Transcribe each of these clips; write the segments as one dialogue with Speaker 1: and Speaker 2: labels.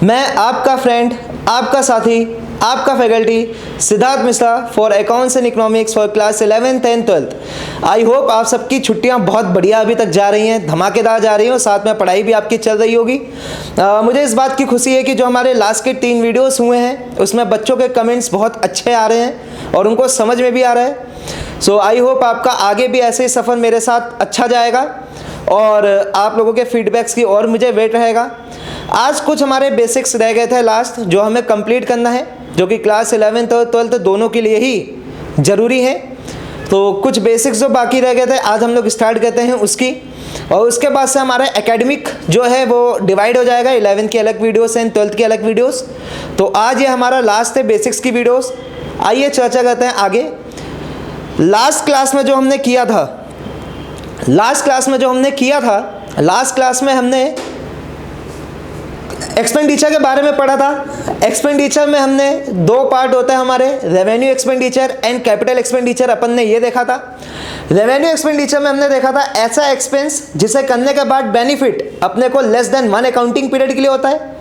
Speaker 1: मैं आपका फ्रेंड, आपका साथी, आपका faculty Siddharth Mishra for accounts and economics for class 11th and 12th। I hope आप सबकी छुट्टियां बहुत बढ़िया अभी तक जा रही हैं, धमाकेदार जा रही हैं और साथ में पढ़ाई भी आपकी चल रही होगी। मुझे इस बात की खुशी है कि जो हमारे लास्ट के 3 वीडियोस हुए हैं उसमें बच्चों के कमेंट्स बहुत अच्छे आ रहे हैं और उनको समझ में भी आ रहा है। सो आई होप आपका आगे भी ऐसे ही सफ़र मेरे साथ अच्छा जाएगा और आप लोगों के फीडबैक्स की और मुझे वेट रहेगा। आज कुछ हमारे बेसिक्स रह गए थे लास्ट जो हमें कंप्लीट करना है, जो कि क्लास 11th और 12th दोनों के लिए ही ज़रूरी है। तो कुछ बेसिक्स जो बाकी रह गए थे आज हम लोग स्टार्ट करते हैं उसकी, और उसके बाद से हमारा एकेडमिक जो है वो डिवाइड हो जाएगा 11th की अलग वीडियोस एंड 12th की अलग वीडियोस। तो आज ये हमारा लास्ट है बेसिक्स की वीडियोस। आइए चर्चा करते हैं आगे। लास्ट क्लास में जो हमने किया था लास्ट क्लास में हमने एक्सपेंडिचर के बारे में पढ़ा था। एक्सपेंडिचर में हमने 2 पार्ट होता है हमारे, revenue expenditure and capital expenditure. अपन ने ये देखा था। रेवेन्यू एक्सपेंडिचर में हमने देखा था ऐसा एक्सपेंस जिसे करने के बाद बेनिफिट अपने को लेस देन 1 अकाउंटिंग पीरियड के लिए होता है।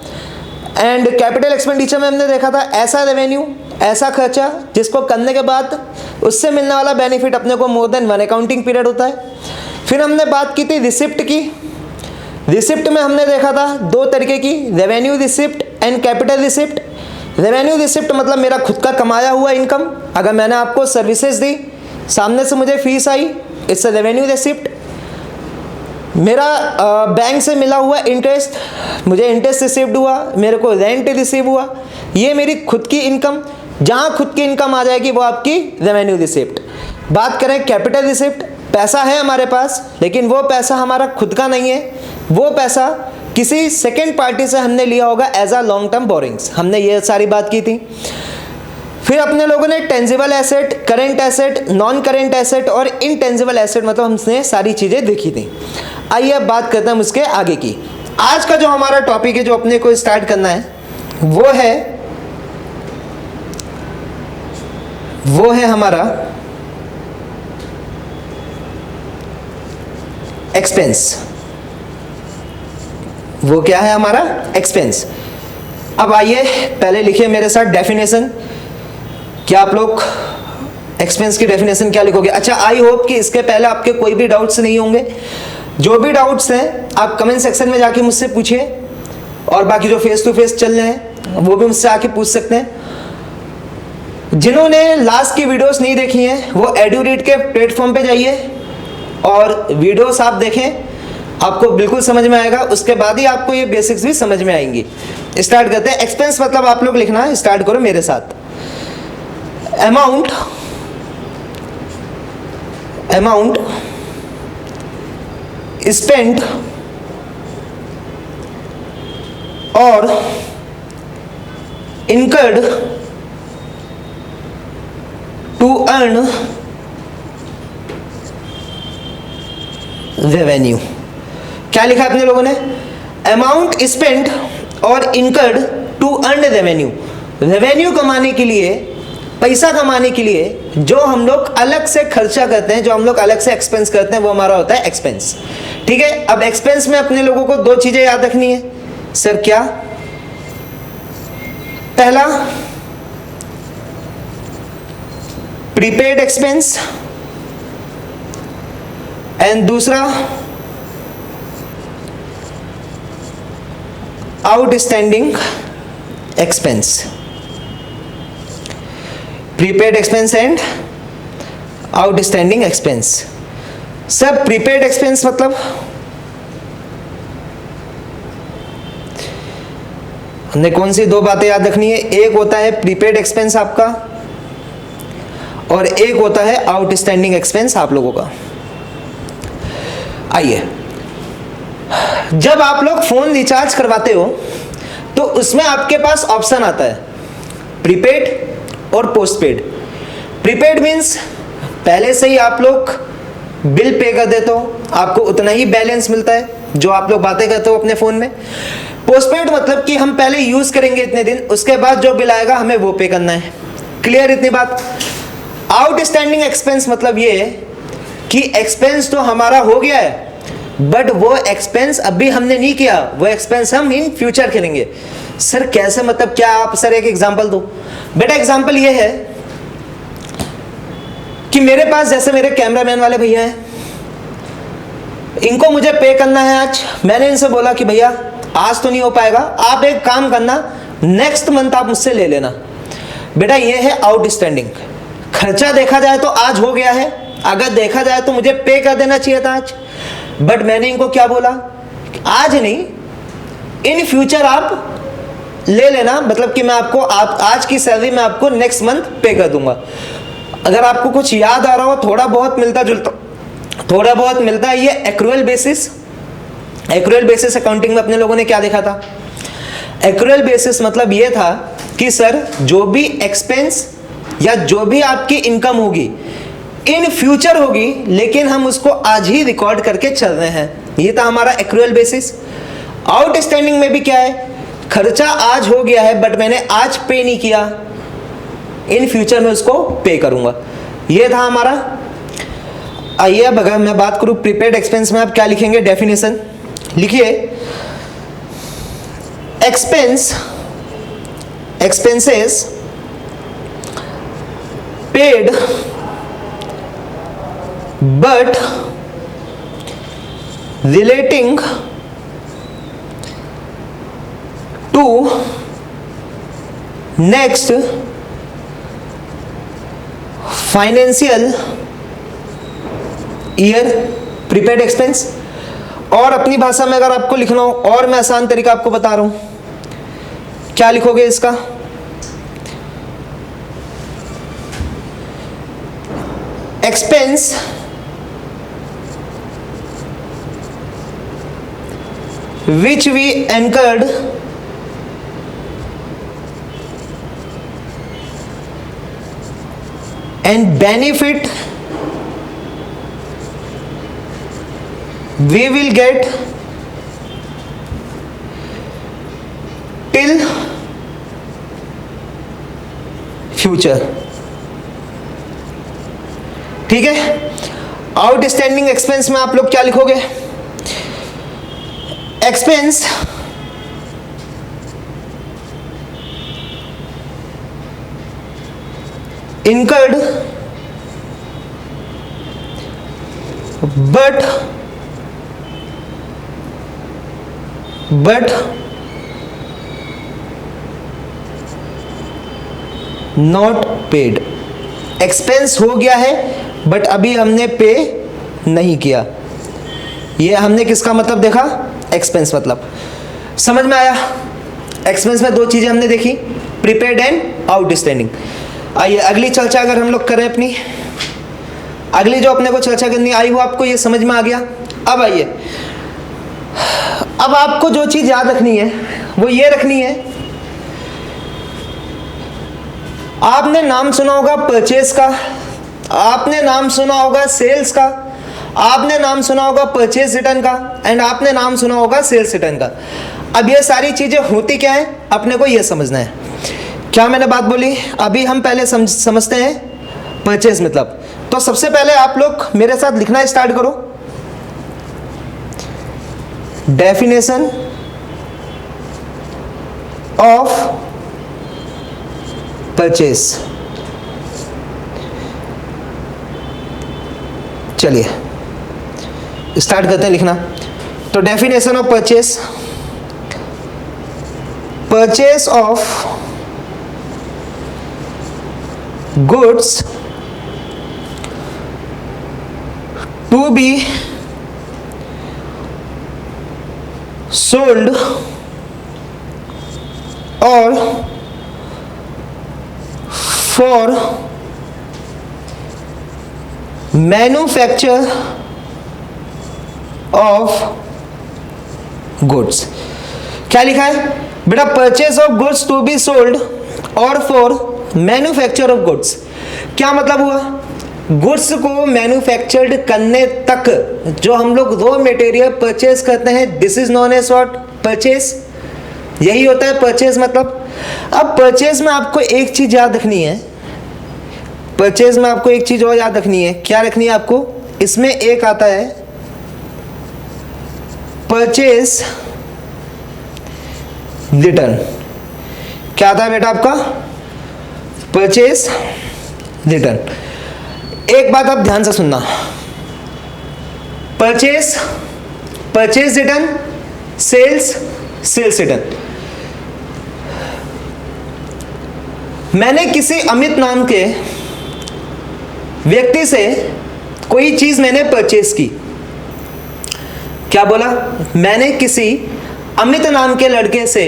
Speaker 1: एंड कैपिटल एक्सपेंडिचर में हमने देखा था ऐसा रेवेन्यू, ऐसा खर्चा जिसको करने के बाद उससे मिलने वाला बेनिफिट अपने को मोर देन 1 अकाउंटिंग पीरियड होता है। फिर हमने बात की थी रिसिप्ट की। रिसिप्ट में हमने देखा था 2 तरीके की, revenue receipt and capital receipt. Revenue receipt मतलब मेरा खुद का कमाया हुआ इनकम, अगर मैंने आपको सर्विसेज दी, सामने से मुझे fees I, it's a revenue receipt. मेरा बैंक से मिला हुआ इंटरेस्ट, मुझे इंटरेस्ट रिसीव्ड हुआ, मेरे को रेंट रिसीव हुआ, ये मेरी खुद की इनकम। जहाँ खुद की इनकम आ जाएगी वो आपकी रेवेन्यू रिसिप्ट। बात करें कैपिटल रिसिप्ट, पैसा है हमारे पास लेकिन वो पैसा हमारा खुद का नहीं है, वो पैसा किसी सेकेंड पार्टी से हमने लिया होगा as a long term borings. हमने ये सारी बात की थी। फिर अपने लोगों ने tangible asset, current asset, non current asset और इनटेंजिबल एसेट मतलब हमने सारी चीज़ें देखी थी। आइए अब बात करते हैं उसके आगे की। आज का जो हमारा टॉपिक है जो अपने को स्टार्ट करना है वो है हमारा एक्सपेंस। वो क्या है हमारा एक्सपेंस। अब आइए पहले लिखिए मेरे साथ डेफिनेशन। क्या आप लोग एक्सपेंस की डेफिनेशन क्या लिखोगे? अच्छा, आई होप कि इसके पहले आपके कोई भी डाउट्स नहीं होंगे। जो भी डाउट्स हैं आप कमेंट सेक्शन में जाके मुझसे पूछिए और बाकी जो फेस टू फेस चल रहे हैं वो भी मुझसे आके पूछ सकते हैं। जिन्होंने लास्ट की वीडियोस नहीं देखी हैं वो एडुरीड के प्लेटफॉर्म पे जाइए और वीडियोस आप देखें, आपको बिल्कुल समझ में आएगा। उसके बाद ही आपको ये बेसिक्स भी समझ में आएंगी। स्टार्ट करते हैं। एक्सपेंस मतलब आप लोग लिखना है, स्टार्ट करो मेरे साथ। अमाउंट स्पेंट और इनकर्ड टू अर्न रेवेन्यू। क्या लिखा अपने लोगों ने? अमाउंट स्पेंट और incurred to earn revenue. Revenue कमाने के लिए, पैसा कमाने के लिए जो हम लोग अलग से खर्चा करते हैं, जो हम लोग अलग से एक्सपेंस करते हैं, वो हमारा होता है एक्सपेंस। ठीक है। अब एक्सपेंस में अपने लोगों को 2 चीजें याद रखनी है। सर क्या? पहला प्रीपेड एक्सपेंस एंड दूसरा outstanding expense. Prepaid expense and outstanding expense. सब प्रीपेड एक्सपेंस मतलब हमने कौन सी 2 बातें याद रखनी है? एक होता है प्रीपेड एक्सपेंस आपका और एक होता है आउटस्टैंडिंग एक्सपेंस आप लोगों का। आइए, जब आप लोग फोन रिचार्ज करवाते हो तो उसमें आपके पास ऑप्शन आता है प्रीपेड और पोस्टपेड। प्रीपेड मीन्स पहले से ही आप लोग बिल पे कर देते हो, आपको उतना ही बैलेंस मिलता है जो आप लोग बातें करते हो अपने फोन में। पोस्टपेड मतलब कि हम पहले यूज करेंगे इतने दिन, उसके बाद जो बिल आएगा हमें वो पे करना है। क्लियर इतनी बात? आउटस्टैंडिंग एक्सपेंस मतलब ये है कि एक्सपेंस तो हमारा हो गया है बट वो एक्सपेंस अभी हमने नहीं किया, वो एक्सपेंस हम इन फ्यूचर करेंगे। सर कैसे, मतलब क्या, आप सर एक एग्जांपल दो। बेटा एग्जांपल ये है कि मेरे पास जैसे मेरे कैमरामैन वाले भैया हैं, इनको मुझे पे करना है आज। मैंने इनसे बोला कि भैया आज तो नहीं हो पाएगा, आप एक काम करना, नेक्स्ट मंथ आप मुझसे ले लेना। बेटा ये है आउटस्टैंडिंग। खर्चा देखा जाए तो आज हो गया है, अगर देखा जाए तो मुझे पे कर देना चाहिए था आज, बट मैंने इनको क्या बोला, आज नहीं, इन फ्यूचर आप ले लेना, मतलब कि मैं आपको आज की सैलरी मैं आपको नेक्स्ट मंथ पे कर दूंगा। अगर आपको कुछ याद आ रहा हो, थोड़ा बहुत मिलता है, ये accrual basis. Accrual basis accounting में अपने लोगों ने क्या देखा था? एक्रूअल बेसिस मतलब ये था कि सर जो भी एक्सपेंस या जो भी आपकी इनकम होगी इन फ्यूचर होगी, लेकिन हम उसको आज ही रिकॉर्ड करके चल रहे हैं, ये था हमारा एक्रूअल बेसिस। आउटस्टैंडिंग में भी क्या है, खर्चा आज हो गया है बट मैंने आज पे नहीं किया, इन फ्यूचर में उसको पे करूंगा, ये था हमारा। आइए अब अगर मैं बात करूं प्रीपेड एक्सपेंस में, आप क्या लिखेंगे? डेफिनेशन लिखिए, expenses paid but relating to next financial year prepaid expense. और अपनी भाषा में अगर आपको लिखना हो, और मैं आसान तरीका आपको बता रहा हूं, क्या लिखोगे इसका? Expense which we incurred and benefit we will get till future। ठीक है, आउटस्टैंडिंग एक्सपेंस में आप लोग क्या लिखोगे? Expense incurred but not paid। Expense हो गया है बट अभी हमने पे नहीं किया, ये हमने किसका मतलब देखा? एक्सपेंस मतलब। समझ में आया? एक्सपेंस में दो चीजें हमने देखी, प्रीपेड एंड आउटस्टैंडिंग। आइए अगली चर्चा अगर हम लोग करें अपनी, अगली जो अपने को चर्चा करनी आई वो आपको ये समझ में आ गया। अब आइए, अब आपको जो चीज याद रखनी है वो ये रखनी है, आपने नाम सुना होगा परचेज का, आपने नाम सुना होगा सेल्स का, आपने नाम सुना होगा परचेज रिटर्न का, एंड आपने नाम सुना होगा सेल्स रिटर्न का। अब ये सारी चीजें होती क्या है, अपने को ये समझना है। क्या मैंने बात बोली? अभी हम पहले समझते हैं परचेज मतलब। तो सबसे पहले आप लोग मेरे साथ लिखना स्टार्ट करो, डेफिनेशन ऑफ परचेज। चलिए स्टार्ट करते हैं लिखना। तो definition of purchase, purchase of goods to be sold or for manufacture of goods। क्या लिखा है बेटा? Purchase of goods to be sold और फॉर मैन्युफैक्चर ऑफ गुड्स। क्या मतलब हुआ? गुड्स को मैन्युफैक्चर्ड करने तक जो हम लोग रॉ मटेरियल परचेज करते हैं, this is known as what? Purchase. यही होता है परचेज मतलब। अब परचेज में आपको एक चीज याद रखनी है, परचेज में आपको एक चीज और याद रखनी है। क्या रखनी है आपको? इसमें एक आता है परचेज रिटर्न। क्या आता है बेटा आपका? Purchase return. एक बात आप ध्यान से सुनना, परचेज रिटर्न, सेल्स रिटर्न। मैंने किसी अमित नाम के व्यक्ति से कोई चीज मैंने परचेज की। क्या बोला? मैंने किसी अमित नाम के लड़के से,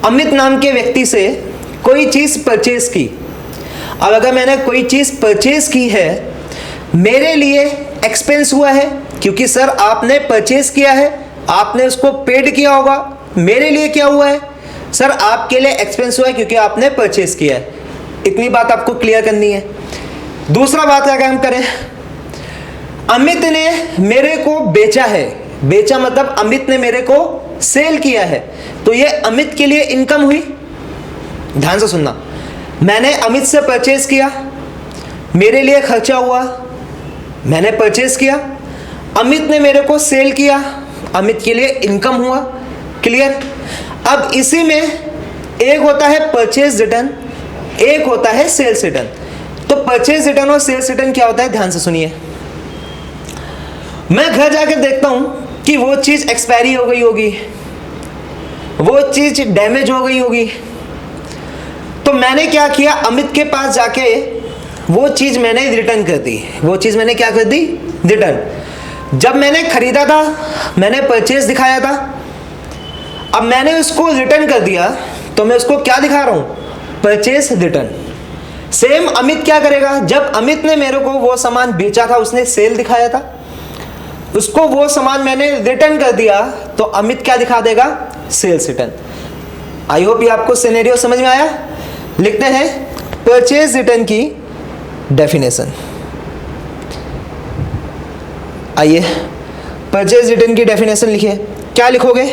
Speaker 1: अमित नाम के व्यक्ति से कोई चीज परचेज की। अब अगर मैंने कोई चीज परचेज की है, मेरे लिए एक्सपेंस हुआ है क्योंकि सर आपने परचेज किया है, आपने उसको पेड किया होगा। मेरे लिए क्या हुआ है? सर आपके लिए एक्सपेंस हुआ है क्योंकि आपने परचेज किया है। इतनी बात आपको क्लियर करनी है। दूसरा बात अगर हम करें, अमित ने मेरे को बेचा है, बेचा मतलब अमित ने मेरे को सेल किया है, तो ये अमित के लिए इनकम हुई। ध्यान से सुनना, मैंने अमित से परचेज किया, मेरे लिए खर्चा हुआ, मैंने परचेज किया, अमित ने मेरे को सेल किया, अमित के लिए इनकम हुआ। क्लियर? अब इसी में एक होता है परचेज रिटर्न, एक होता है सेल्स रिटर्न। तो परचेज रिटर्न और सेल्स रिटर्न क्या होता है, ध्यान से सुनिए। मैं घर जाकर देखता हूं कि वो चीज एक्सपायरी हो गई होगी, वो चीज डैमेज हो गई होगी, तो मैंने क्या किया, अमित के पास जाके वो चीज मैंने रिटर्न कर दी। वो चीज मैंने क्या कर दी? रिटर्न। जब मैंने खरीदा था, मैंने परचेज दिखाया था, अब मैंने उसको रिटर्न कर दिया, तो मैं उसको क्या दिखा रहा हूं? Purchase return. सेम अमित क्या करेगा? जब अमित ने मेरे को वो सामान बेचा था, उसने सेल दिखाया था, उसको वो सामान मैंने रिटर्न कर दिया, तो अमित क्या दिखा देगा? Sales return. आई होप ये आपको सिनेरियो समझ में आया। लिखते हैं परचेज रिटर्न की डेफिनेशन। आइए परचेज रिटर्न की डेफिनेशन लिखिए। क्या लिखोगे?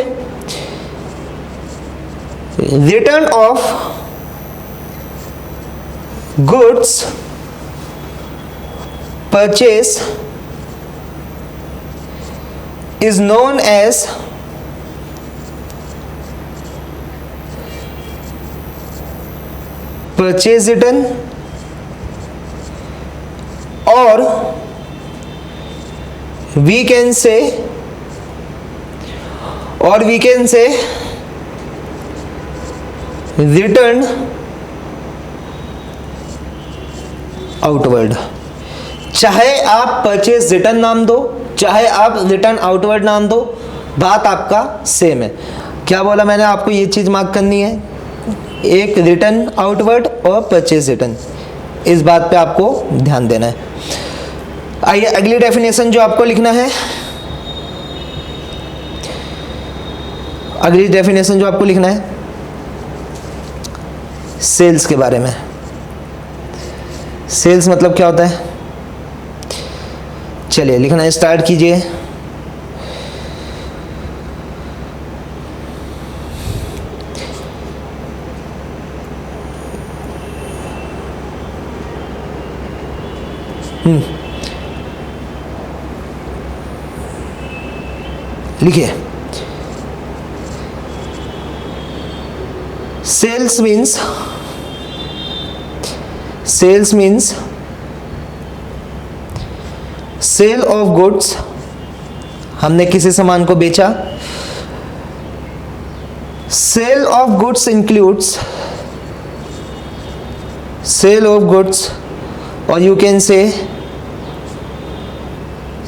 Speaker 1: Return of goods purchase is known as purchase return, or we can say return outward। चाहे आप परचेज रिटर्न नाम दो, चाहे आप रिटर्न आउटवर्ड नाम दो, बात आपका सेम है। क्या बोला मैंने आपको? ये चीज मार्क करनी है, एक रिटर्न आउटवर्ड और परचेज रिटर्न। इस बात पे आपको ध्यान देना है। आइए अगली डेफिनेशन जो आपको लिखना है, अगली डेफिनेशन जो आपको लिखना है सेल्स के बारे में। सेल्स मतलब क्या होता है? चलिए लिखना स्टार्ट कीजिए। लिखिए sales means sale of goods. हमने किसी सामान को बेचा। Sale of goods includes, sale of goods, और you can say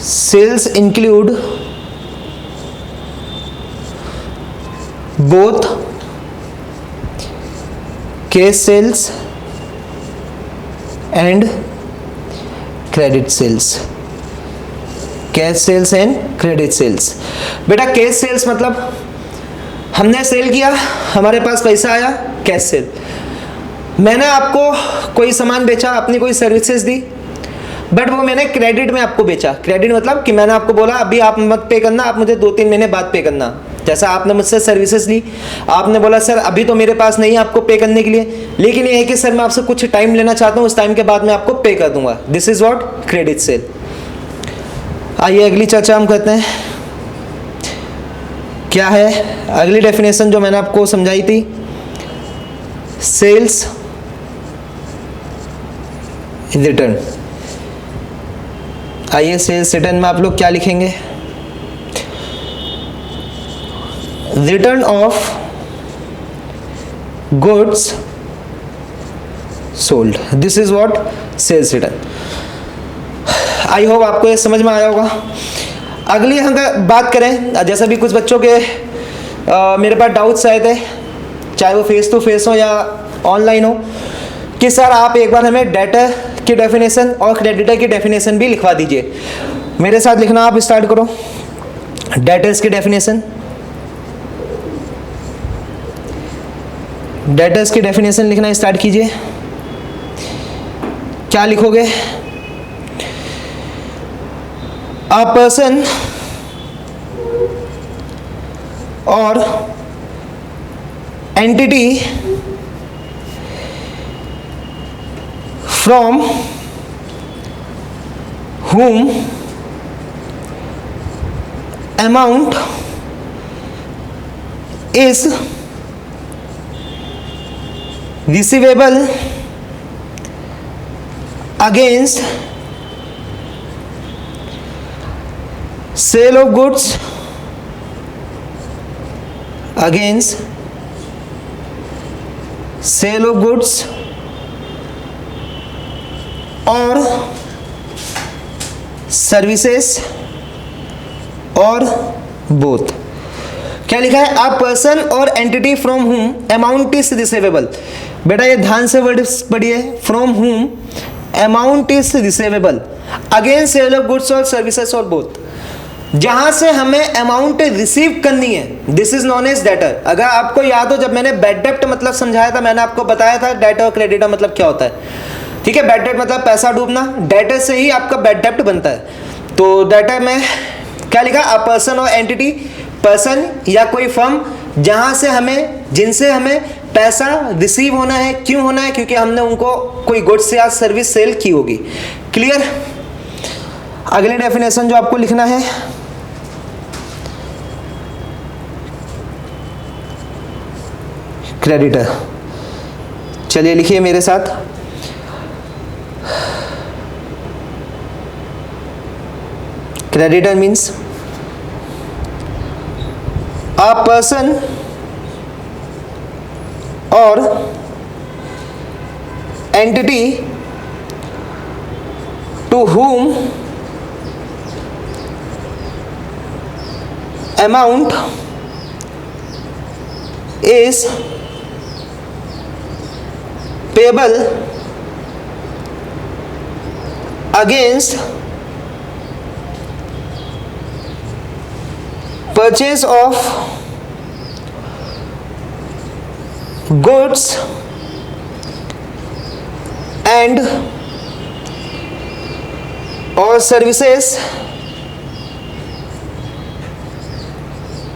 Speaker 1: sales include both cash sales and credit sales। Cash sales and credit sales. बेटा कैश सेल्स मतलब हमने सेल किया, हमारे पास पैसा आया, कैश सेल। मैंने आपको कोई सामान बेचा, अपनी कोई सर्विसेज दी, बट वो मैंने क्रेडिट में आपको बेचा। क्रेडिट मतलब कि मैंने आपको बोला अभी आप मत पे करना, आप मुझे 2-3 महीने बाद पे करना। जैसा आपने मुझसे सर्विसेज ली, आपने बोला सर अभी तो मेरे पास नहीं है आपको पे करने के लिए, लेकिन ये है कि सर मैं आपसे कुछ टाइम लेना चाहता हूँ, उस टाइम के बाद मैं आपको पे कर दूंगा। This is what credit sale. आइए अगली चर्चा हम करते हैं। क्या है अगली डेफिनेशन जो मैंने आपको समझाई थी? Sales return. आइए सेल्स रिटर्न में आप लोग क्या लिखेंगे, return of goods sold, this is what sales return. I hope आपको ये समझ में आया होगा। अगली हम बात करें, जैसा भी कुछ बच्चों के मेरे पास डाउट्स आए थे, चाहे वो फेस टू फेस हो या ऑनलाइन हो, कि सर आप एक बार हमें डेटर की डेफिनेशन और क्रेडिटर की डेफिनेशन भी लिखवा दीजिए। मेरे साथ लिखना आप स्टार्ट करो। डेटर्स की डेफिनेशन, डेटर्स की डेफिनेशन लिखना स्टार्ट कीजिए। क्या लिखोगे, अ पर्सन और entity from whom amount is receivable against sale of goods, against sale of goods और सर्विसेज और बोथ। क्या लिखा है, अ पर्सन और entity from whom amount is receivable. बेटा ये ध्यान से वर्ड पढ़िए, from whom amount is receivable against sale of goods और सर्विसेज और बोथ। जहां से हमें अमाउंट रिसीव करनी है, this is known as debtor. अगर आपको याद हो, जब मैंने बैड डेब्ट मतलब समझाया था, मैंने आपको बताया था डेटर और क्रेडिटर मतलब क्या होता है। ठीक है, बैड डेब्ट मतलब पैसा डूबना, डेटर से ही आपका बैड डेब्ट बनता है। तो डेटर में क्या लिखा, अ पर्सन और एंटिटी, पर्सन या कोई फर्म जहां से हमें, जिनसे हमें पैसा रिसीव होना है। क्यों होना है, क्योंकि हमने उनको कोई गुड्स या सर्विस सेल की होगी। क्लियर। अगली डेफिनेशन जो आपको लिखना है, क्रेडिटर। चलिए लिखिए मेरे साथ, creditor means a person or entity to whom amount is payable against purchase of goods and or services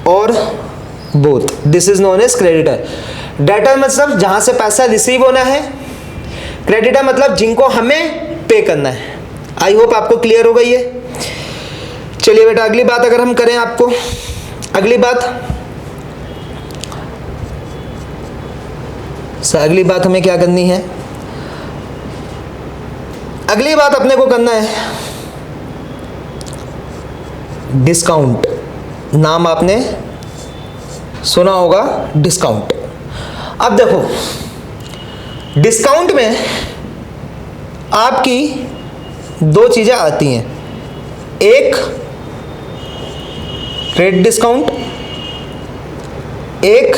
Speaker 1: और both, this is known as creditor। Debtor मतलब जहां से पैसा रिसीव होना है, क्रेडिटर मतलब जिनको हमें पे करना है। आई होप आपको क्लियर हो गई है। चलिए बेटा अगली बात अगर हम करें आपको, अगली बात सर, अगली बात हमें क्या करनी है, अगली बात अपने को करना है डिस्काउंट। नाम आपने सुना होगा डिस्काउंट। अब देखो डिस्काउंट में आपकी दो चीजें आती हैं, एक ट्रेड डिस्काउंट, एक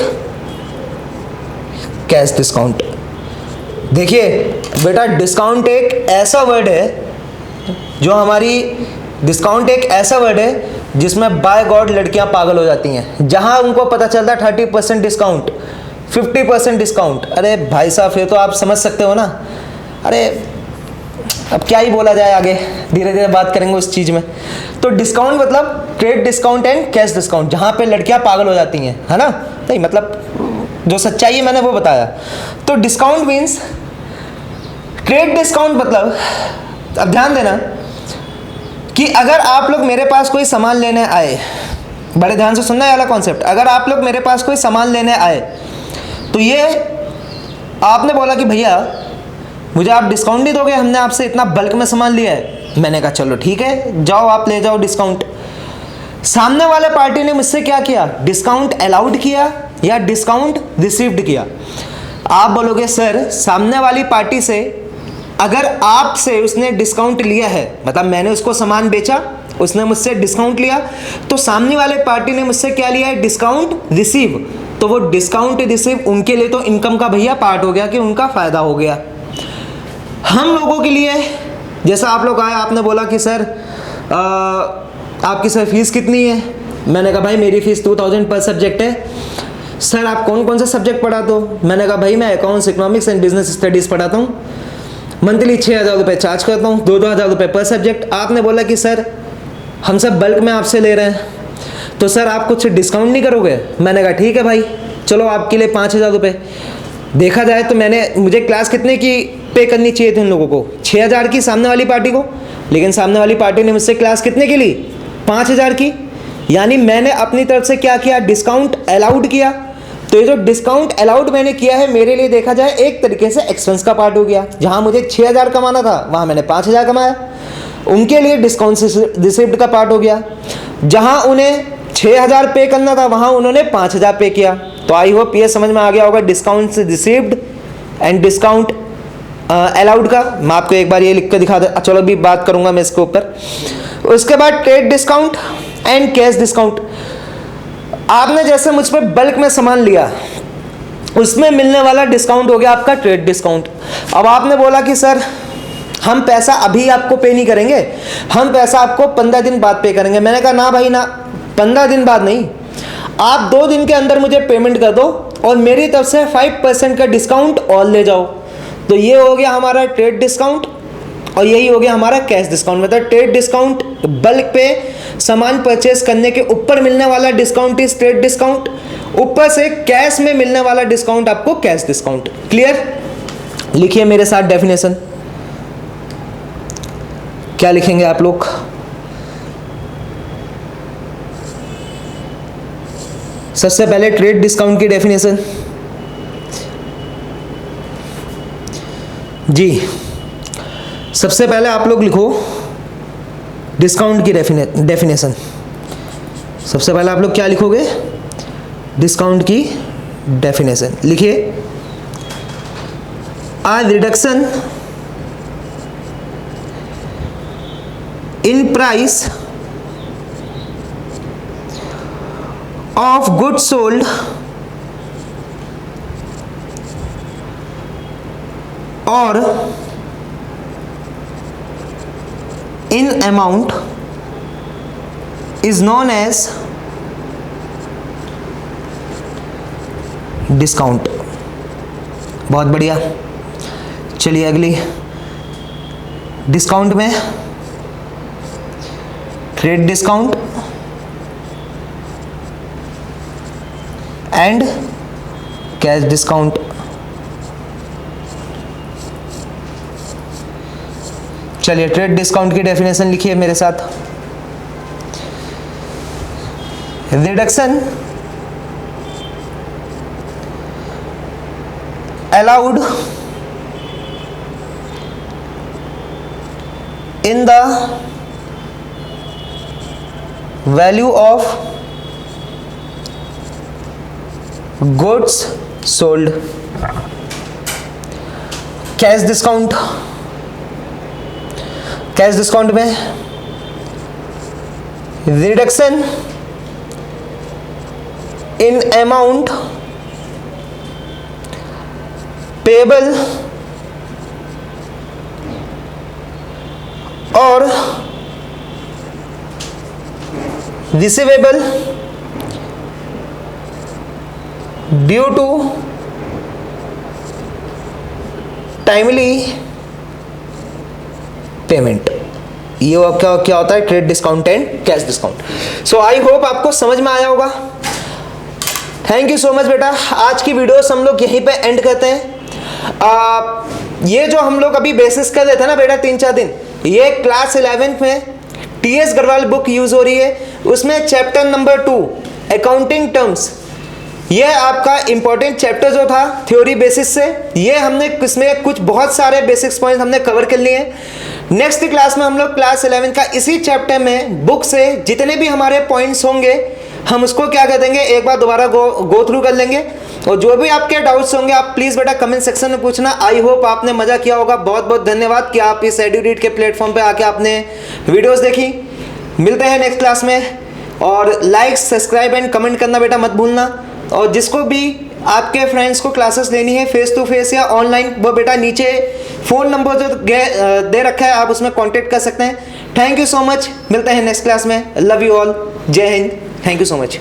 Speaker 1: कैश डिस्काउंट। देखिए बेटा डिस्काउंट एक ऐसा वर्ड है जो हमारी, डिस्काउंट एक ऐसा वर्ड है जिसमें बाय गॉड लड़कियां पागल हो जाती हैं। जहां उनको पता चलता है 30% डिस्काउंट, 50% डिस्काउंट, अरे भाई साहब फिर तो आप समझ सकते हो ना। अरे अब क्या ही बोला जाए, आगे धीरे धीरे बात करेंगे उस चीज़ में। तो डिस्काउंट मतलब trade discount and cash discount, जहाँ पे लड़कियाँ पागल हो जाती हैं, है ना। नहीं मतलब जो सच्चाई है मैंने वो बताया। तो डिस्काउंट मीन्स ट्रेड डिस्काउंट मतलब, अब ध्यान देना कि अगर आप लोग मेरे पास कोई सामान लेने आए, बड़े ध्यान से सुनना है वाला कॉन्सेप्ट, अगर आप लोग मेरे पास कोई सामान लेने आए तो ये आपने बोला कि भैया मुझे आप डिस्काउंट नहीं दोगे, हमने आपसे इतना बल्क में सामान लिया है। मैंने कहा चलो ठीक है, जाओ आप ले जाओ डिस्काउंट। सामने वाले पार्टी ने मुझसे क्या किया, डिस्काउंट अलाउड किया या डिस्काउंट रिसीव्ड किया? आप बोलोगे सर सामने वाली पार्टी से अगर आपसे उसने डिस्काउंट लिया है, मतलब मैंने उसको सामान बेचा, उसने मुझसे डिस्काउंट लिया, तो सामने वाले पार्टी ने मुझसे क्या लिया है, डिस्काउंट रिसीव। तो वो डिस्काउंट रिसीव उनके लिए तो इनकम का भैया पार्ट हो गया कि उनका फायदा हो गया। हम लोगों के लिए जैसा आप लोग आए, आपने बोला कि सर आपकी सर फीस कितनी है? मैंने कहा भाई मेरी फीस 2000 पर सब्जेक्ट है। सर आप कौन कौन सा सब्जेक्ट पढ़ाते हो? मैंने कहा भाई मैं accounts, economics and business studies पढ़ाता हूँ। मंथली 6000 रुपये चार्ज करता हूँ, 2-2 हज़ार रुपये पर सब्जेक्ट। आपने बोला कि सर हम सब बल्क में आपसे ले रहे हैं, तो सर आप कुछ डिस्काउंट नहीं करोगे? मैंने कहा ठीक है भाई, चलो आपके लिए 5000 रुपये। देखा जाए तो मुझे क्लास कितने की पे करनी चाहिए थी उन लोगों को? 6000 की सामने वाली पार्टी को, लेकिन सामने वाली पार्टी ने मुझसे क्लास कितने की ली? 5000 की। यानी मैंने अपनी तरफ से क्या किया, डिस्काउंट अलाउड किया। तो ये जो डिस्काउंट अलाउड मैंने किया है, मेरे लिए देखा जाए एक तरीके से एक्सपेंस का पार्ट हो गया। जहां मुझे 6000 कमाना था वहां मैंने 5000 कमाया, उनके लिए डिस्काउंट रिसिप्ट का पार्ट हो गया। जहां उन्हें 6000 पे करना था वहां उन्होंने 5000 पे किया। तो आई होप ये समझ में आ गया होगा discount received and discount allowed का। मैं आपको एक बार ये लिख कर दिखा दे, चलो अभी बात करूंगा मैं इसके ऊपर। उसके बाद trade discount and cash discount. आपने जैसे मुझ पर बल्क में सामान लिया, उसमें मिलने वाला डिस्काउंट हो गया आपका ट्रेड डिस्काउंट। अब आपने बोला कि सर हम पैसा अभी आपको पे नहीं करेंगे, हम पैसा आपको 15 दिन बाद पे करेंगे। मैंने कहा ना भाई ना, 15 दिन बाद नहीं, आप 2 दिन के अंदर मुझे पेमेंट कर दो और मेरी तरफ से 5% का डिस्काउंट और ले जाओ। तो ये हो गया हमारा ट्रेड डिस्काउंट और यही हो गया हमारा कैश डिस्काउंट। मतलब ट्रेड डिस्काउंट बल्क पे सामान परचेस करने के ऊपर मिलने वाला डिस्काउंट इज ट्रेड डिस्काउंट, ऊपर से कैश में मिलने वाला डिस्काउंट आपको कैश डिस्काउंट। क्लियर? लिखिए मेरे साथ डेफिनेशन। क्या लिखेंगे आप लोग? सबसे पहले ट्रेड डिस्काउंट की डेफिनेशन जी। सबसे पहले आप लोग लिखो डिस्काउंट की डेफिनेशन। सबसे पहले आप लोग क्या लिखोगे? डिस्काउंट की डेफिनेशन लिखिए। A reduction in price of goods sold or in amount is known as discount। बहुत बढ़िया। चलिए अगली, डिस्काउंट में trade discount and cash discount. चलिए ट्रेड डिस्काउंट की डेफिनेशन लिखिए मेरे साथ। Reduction allowed in the value of goods sold. Cash discount, cash discount में रिडक्शन इन अमाउंट पेबल और receivable due to timely payment. ये क्या होता है? Trade discount and cash discount. So I hope आपको समझ में आया होगा। थैंक यू सो मच बेटा। आज की वीडियोस हम लोग यहीं पे एंड करते हैं। ये जो हम लोग अभी बेसिस कर रहे थे ना बेटा 3-4 दिन, ये क्लास 11th में TS गढ़वाल बुक यूज हो रही है। उसमें चैप्टर नंबर 2 अकाउंटिंग टर्म्स ये आपका इंपॉर्टेंट चैप्टर जो था थ्योरी बेसिस से, ये हमने इसमें कुछ बहुत सारे बेसिक्स पॉइंट्स हमने कवर कर लिए हैं। नेक्स्ट क्लास में हम लोग क्लास 11 का इसी चैप्टर में बुक से जितने भी हमारे पॉइंट्स होंगे हम उसको क्या कर देंगे, एक बार दोबारा गो थ्रू कर लेंगे। और जो भी आपके डाउट्स होंगे आप प्लीज़ बेटा कमेंट सेक्शन में पूछना। आई होप आपने मज़ा किया होगा। बहुत बहुत धन्यवाद कि आप इस एडुरीड के प्लेटफॉर्म पे आके आपने वीडियोस देखी। मिलते हैं नेक्स्ट क्लास में, और लाइक सब्सक्राइब एंड कमेंट करना बेटा मत भूलना। और जिसको भी आपके फ्रेंड्स को क्लासेस लेनी है फेस टू फेस या ऑनलाइन, वो बेटा नीचे फ़ोन नंबर जो दे रखा है आप उसमें कांटेक्ट कर सकते हैं। थैंक यू सो मच, मिलते हैं नेक्स्ट क्लास में। लव यू ऑल, जय Hind, thank you so much.